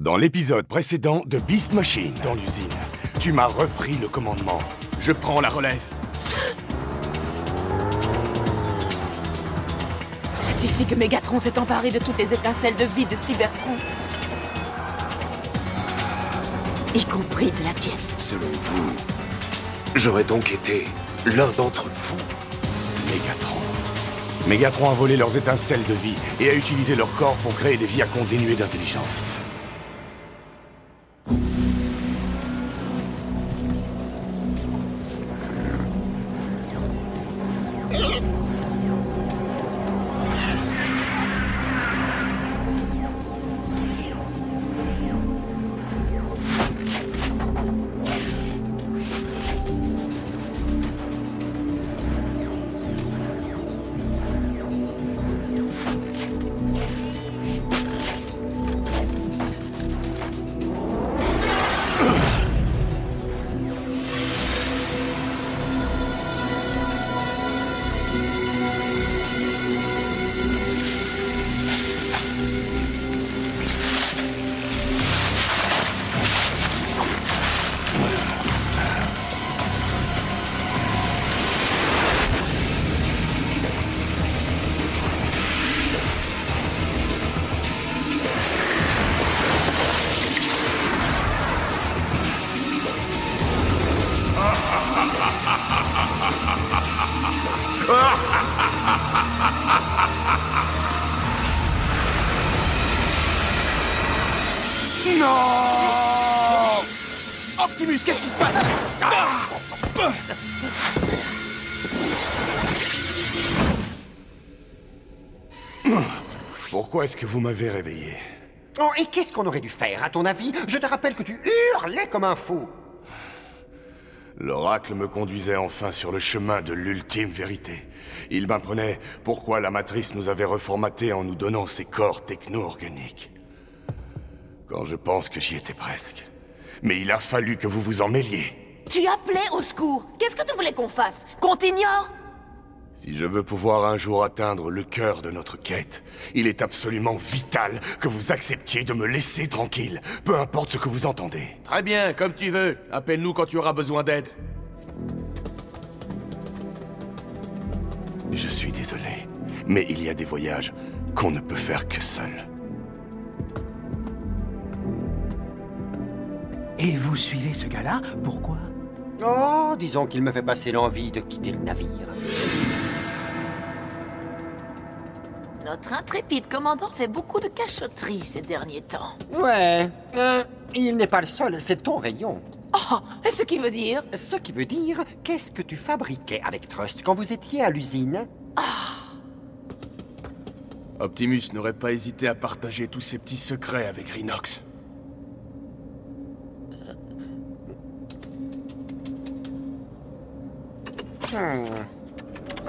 Dans l'épisode précédent de Beast Machine, dans l'usine, tu m'as repris le commandement. Je prends la relève. C'est ici que Megatron s'est emparé de toutes les étincelles de vie de Cybertron. Y compris de la tienne. Selon vous, j'aurais donc été l'un d'entre vous. Megatron. Megatron a volé leurs étincelles de vie et a utilisé leur corps pour créer des Viacons dénués d'intelligence. Non! Optimus, qu'est-ce qui se passe? Pourquoi est-ce que vous m'avez réveillé? Oh, et qu'est-ce qu'on aurait dû faire, à ton avis? Je te rappelle que tu hurlais comme un fou. L'oracle me conduisait enfin sur le chemin de l'ultime vérité. Il m'apprenait pourquoi la matrice nous avait reformatés en nous donnant ces corps techno-organiques. Quand je pense que j'y étais presque. Mais il a fallu que vous vous en mêliez. Tu appelais au secours. Qu'est-ce que tu voulais qu'on fasse? Qu'on t'ignore? Si je veux pouvoir un jour atteindre le cœur de notre quête, il est absolument vital que vous acceptiez de me laisser tranquille, peu importe ce que vous entendez. Très bien, comme tu veux. Appelle-nous quand tu auras besoin d'aide. Je suis désolé, mais il y a des voyages qu'on ne peut faire que seul. Et vous suivez ce gars-là? Pourquoi? Oh, disons qu'il me fait passer l'envie de quitter le navire. Notre intrépide commandant fait beaucoup de cachotteries ces derniers temps. Ouais, il n'est pas le seul, c'est ton rayon. Oh, et ce qui veut dire? Ce qui veut dire, qu'est-ce que tu fabriquais avec Trust quand vous étiez à l'usine? Optimus n'aurait pas hésité à partager tous ses petits secrets avec Rhinox.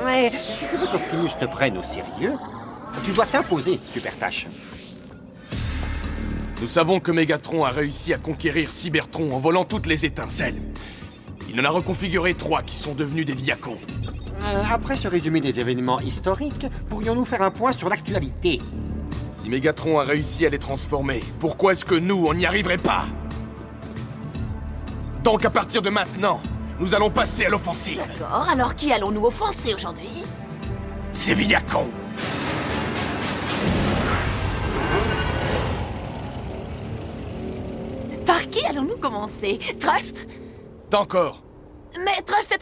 Ouais, si tu veux qu'Optimus te prenne au sérieux, tu dois t'imposer, Super Tâche. Nous savons que Megatron a réussi à conquérir Cybertron en volant toutes les étincelles. Il en a reconfiguré 3 qui sont devenus des Viacons. Après ce résumé des événements historiques, pourrions-nous faire un point sur l'actualité? Si Megatron a réussi à les transformer, pourquoi est-ce que nous, on n'y arriverait pas? Donc à partir de maintenant, nous allons passer à l'offensive. D'accord, alors qui allons-nous offenser aujourd'hui? C'est Viacons. Par qui allons-nous commencer? Trust? Encore. Mais Trust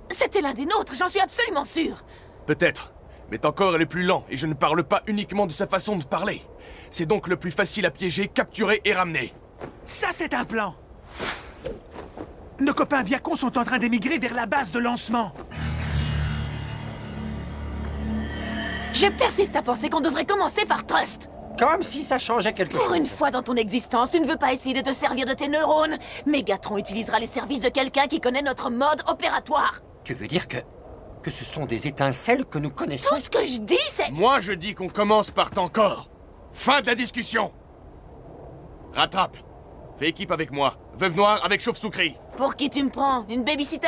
c'était l'un des nôtres, j'en suis absolument sûr. Peut-être. Mais Tankor est le plus lent, et je ne parle pas uniquement de sa façon de parler. C'est donc le plus facile à piéger, capturer et ramener. Ça, c'est un plan! Nos copains Viacons sont en train d'émigrer vers la base de lancement. Je persiste à penser qu'on devrait commencer par Trust. Comme si ça changeait quelque Pour chose. une fois dans ton existence, tu ne veux pas essayer de te servir de tes neurones. Megatron utilisera les services de quelqu'un qui connaît notre mode opératoire. Tu veux dire que ce sont des étincelles que nous connaissons? Tout ce que je dis, c'est... Moi, je dis qu'on commence par Tankor. Fin de la discussion. Rattrape. Fais équipe avec moi. Veuve Noire avec Chauve-Soucri. Pour qui tu me prends? Une babysitter?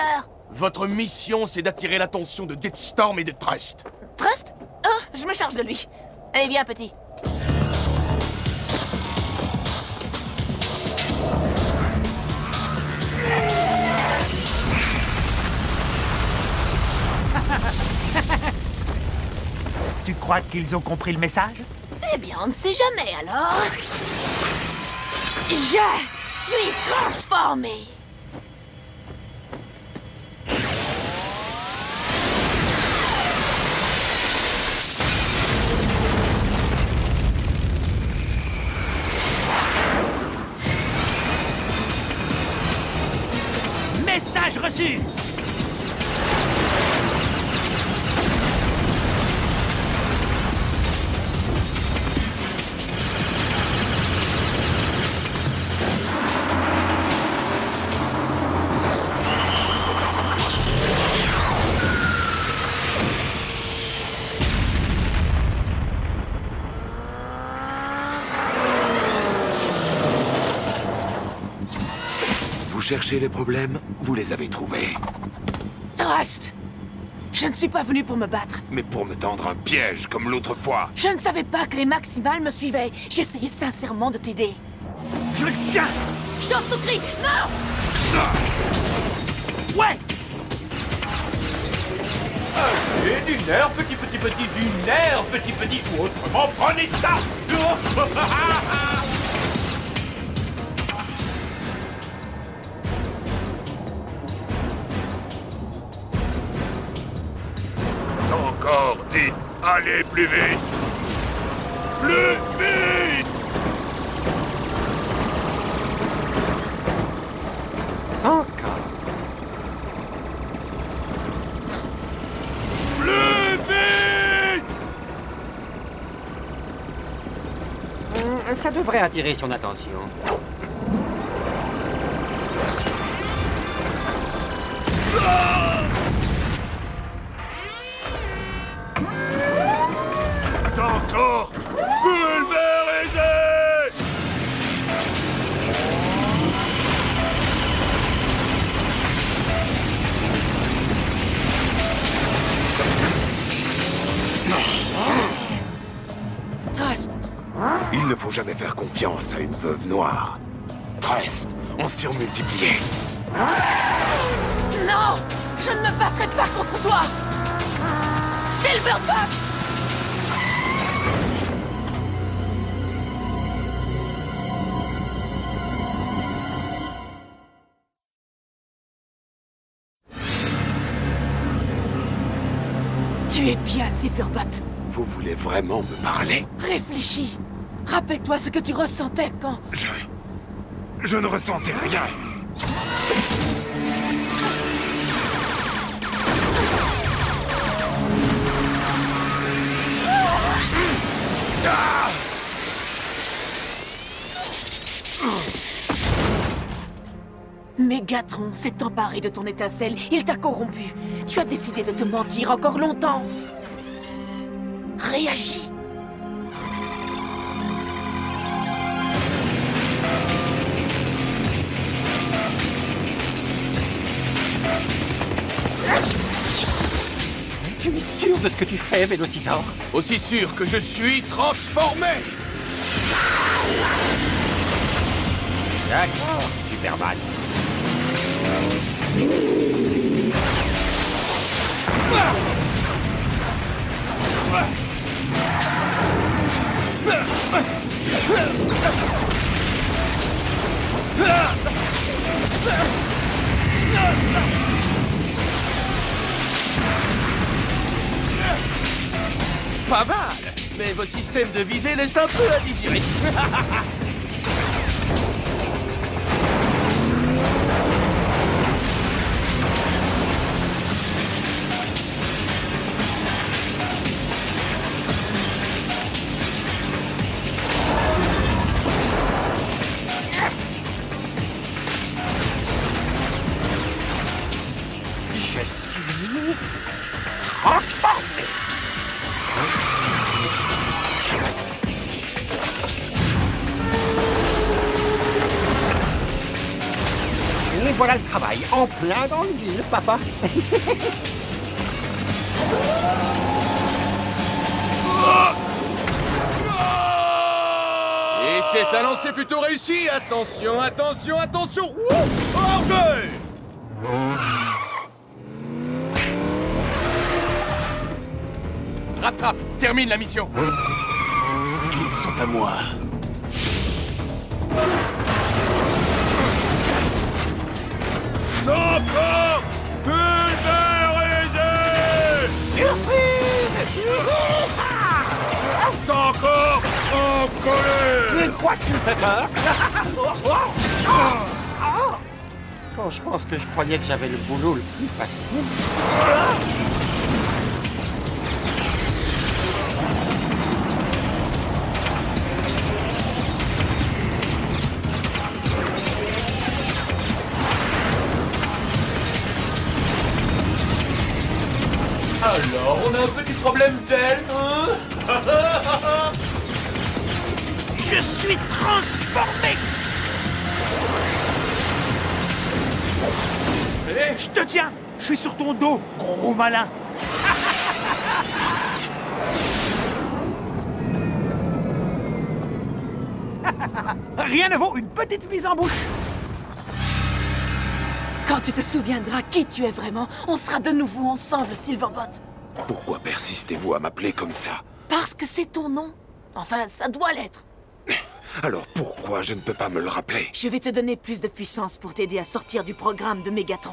Votre mission, c'est d'attirer l'attention de Deathstorm et de Trust. Trust? Oh, je me charge de lui. Allez, viens, petit. Tu crois qu'ils ont compris le message? Eh bien, on ne sait jamais, alors... Je suis transformé. Message reçu! Vous cherchez les problèmes, vous les avez trouvés. Trust! Je ne suis pas venu pour me battre. Mais pour me tendre un piège comme l'autre fois. Je ne savais pas que les Maximals me suivaient. J'essayais sincèrement de t'aider. Je le tiens! Chauve-souris, non! Ouais! Et du nerf, petit, du nerf, petit, ou autrement, prenez ça! Encore, dites, allez plus vite! Plus vite! Encore. Plus vite! Ça devrait attirer son attention. Encore! Pulvérisé! Trust! Il ne faut jamais faire confiance à une veuve noire. Trust, on surmultiplié. Non! Je ne me battrai pas contre toi! Silverbuck! Tu es bien, Silverbuck. Vous voulez vraiment me parler? Réfléchis. Rappelle-toi ce que tu ressentais quand... Je ne ressentais rien. Ah! Mégatron s'est emparé de ton étincelle. Il t'a corrompu. Tu as décidé de te mentir encore longtemps. Réagis. Tu es sûr de ce que tu fais, Vélocitor? Aussi sûr que je suis transformé! D'accord, Superman. Pas mal! Mais vos systèmes de visée laissent un peu à désirer. Je suis transformé. Et voilà le travail, en plein dans le mille, papa. Et c'est un lancer plutôt réussi. Attention, attention, attention. Hors-jeu! Rattrape, termine la mission. Ils sont à moi. Encore pulvérisé. Surprise! Encore encollé. Tu crois que tu me fais peur? Quand je pense que je croyais que j'avais le boulot le plus facile. Alors, on a un petit problème d'aile, hein? Je suis transformé! Je te tiens! Je suis sur ton dos, gros malin! Rien ne vaut une petite mise en bouche! Quand tu te souviendras qui tu es vraiment, on sera de nouveau ensemble, Silverbot. Pourquoi persistez-vous à m'appeler comme ça? Parce que c'est ton nom. Enfin, ça doit l'être. Alors pourquoi je ne peux pas me le rappeler? Je vais te donner plus de puissance pour t'aider à sortir du programme de Mégatron.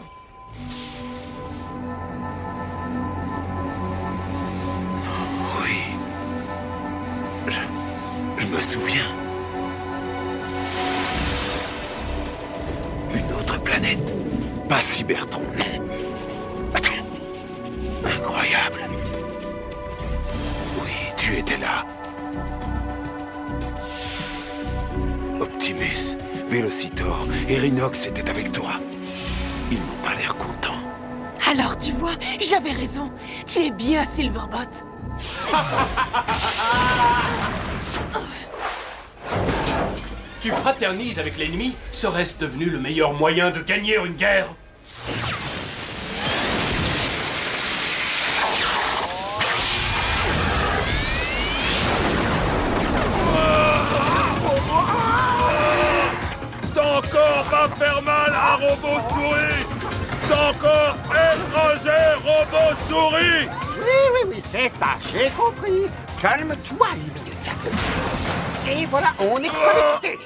Oui. Je me souviens. Une autre planète. Pas Cybertron, non. Attends. Incroyable. Oui, tu étais là. Optimus, Vélocitor et Rhinox étaient avec toi. Ils n'ont pas l'air contents. Alors tu vois, j'avais raison. Tu es bien Silverbot. Tu fraternises avec l'ennemi, serait-ce devenu le meilleur moyen de gagner une guerre? Encore pas faire mal à Robot Souris. Encore écraser Robot Souris. Oui, c'est ça, j'ai compris. Calme-toi une minute. Et voilà, on est connecté.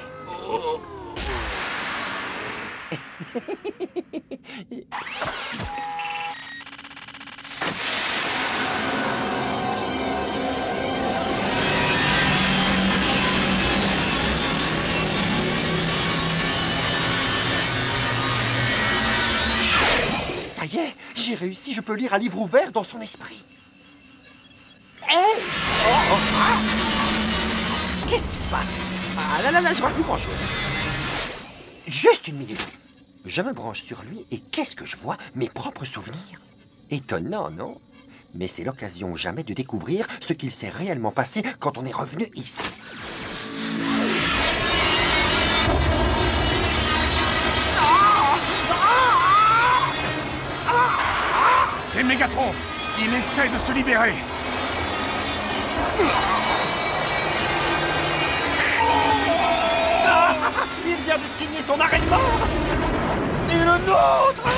Ça y est, j'ai réussi, je peux lire un livre ouvert dans son esprit. Hey! Qu'est-ce qui se passe? Ah là, je vois plus grand-chose. Juste une minute. Je me branche sur lui et qu'est-ce que je vois? Mes propres souvenirs. Étonnant, non? Mais c'est l'occasion jamais de découvrir ce qu'il s'est réellement passé quand on est revenu ici. C'est Mégatron! Il essaie de se libérer! Il vient de signer son arrêt de mort! Et le nôtre!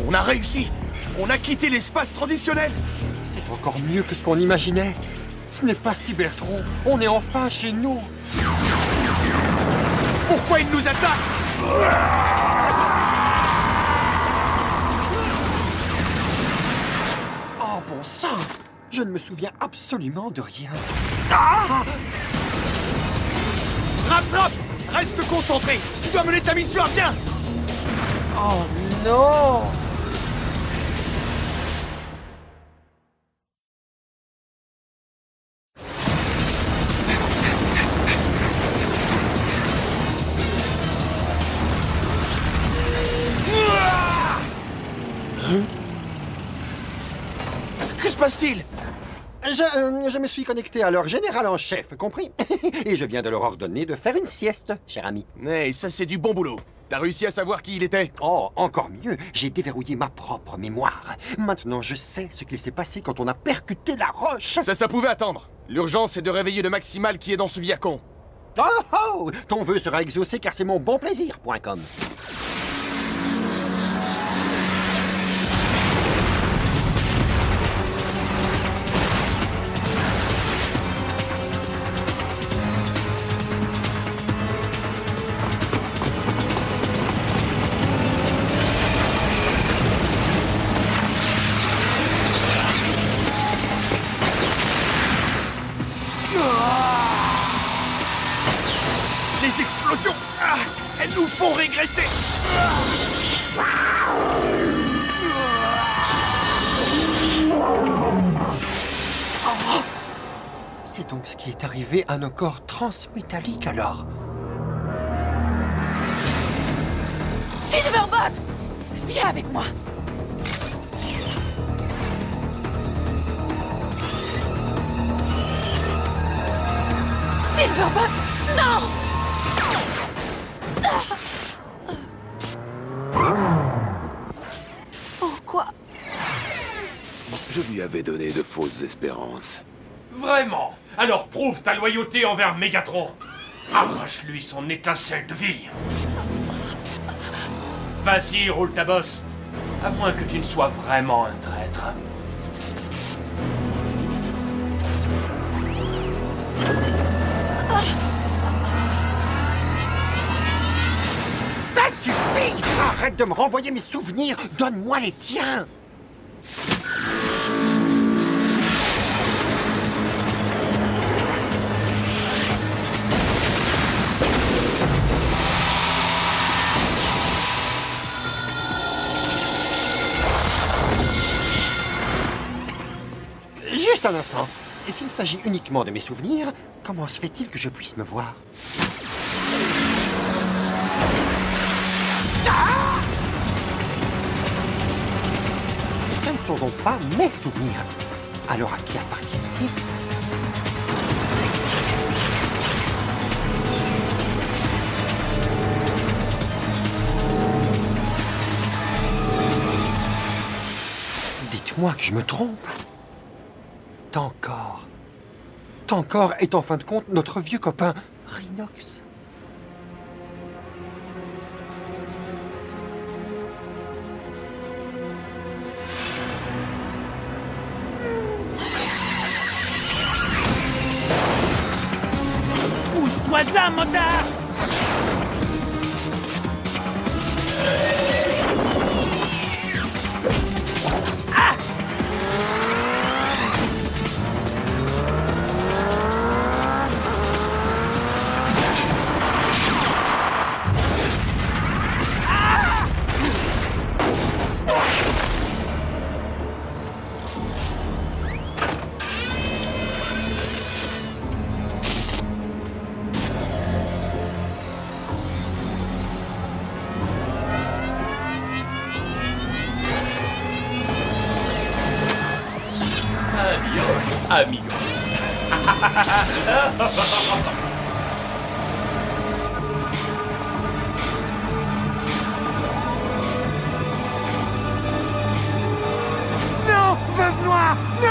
On a réussi. On a quitté l'espace transitionnel. C'est encore mieux que ce qu'on imaginait. Ce n'est pas Cybertron. On est enfin chez nous. Pourquoi il nous attaque? Oh bon sang! Je ne me souviens absolument de rien. Rattrape! Reste concentré. Tu dois mener ta mission à bien. Oh non! Que se passe-t-il? Je me suis connecté à leur général en chef, compris? Et je viens de leur ordonner de faire une sieste, cher ami. Mais ça, c'est du bon boulot. T'as réussi à savoir qui il était? Oh, encore mieux, j'ai déverrouillé ma propre mémoire. Maintenant, je sais ce qu'il s'est passé quand on a percuté la roche. Ça pouvait attendre. L'urgence, c'est de réveiller le Maximal qui est dans ce Viacon. Oh oh! Ton vœu sera exaucé car c'est mon bon plaisir.com. Les explosions, elles nous font régresser. C'est donc ce qui est arrivé à nos corps transmétalliques alors. Silverbot! Viens avec moi! Silverbot! Non! Pourquoi? Je lui avais donné de fausses espérances. Vraiment? Alors prouve ta loyauté envers Mégatron. Arrache-lui son étincelle de vie. Vas-y, roule ta bosse. À moins que tu ne sois vraiment un traître. Ça suffit! Arrête de me renvoyer mes souvenirs! Donne-moi les tiens! Juste un instant. Et s'il s'agit uniquement de mes souvenirs, comment se fait-il que je puisse me voir? Ce ne sont donc pas mes souvenirs. Alors à qui appartiennent-ils? Dites-moi que je me trompe. Tankor. Tankor est en fin de compte notre vieux copain, Rhinox. Pousse-toi de là, motard! Amigos. Non! Veuve Noire! Non!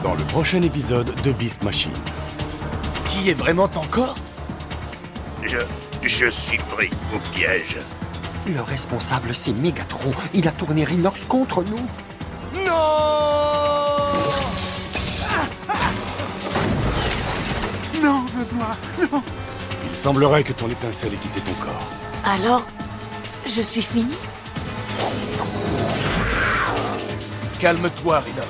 Dans le prochain épisode de Beast Machine. Qui est vraiment Tankor? Je suis pris au piège. Le responsable, c'est Mégatron. Il a tourné Rhinox contre nous. Non, Veuve Noire! Non! Il semblerait que ton étincelle ait quitté ton corps. Alors, je suis fini? Calme-toi, Rhinox.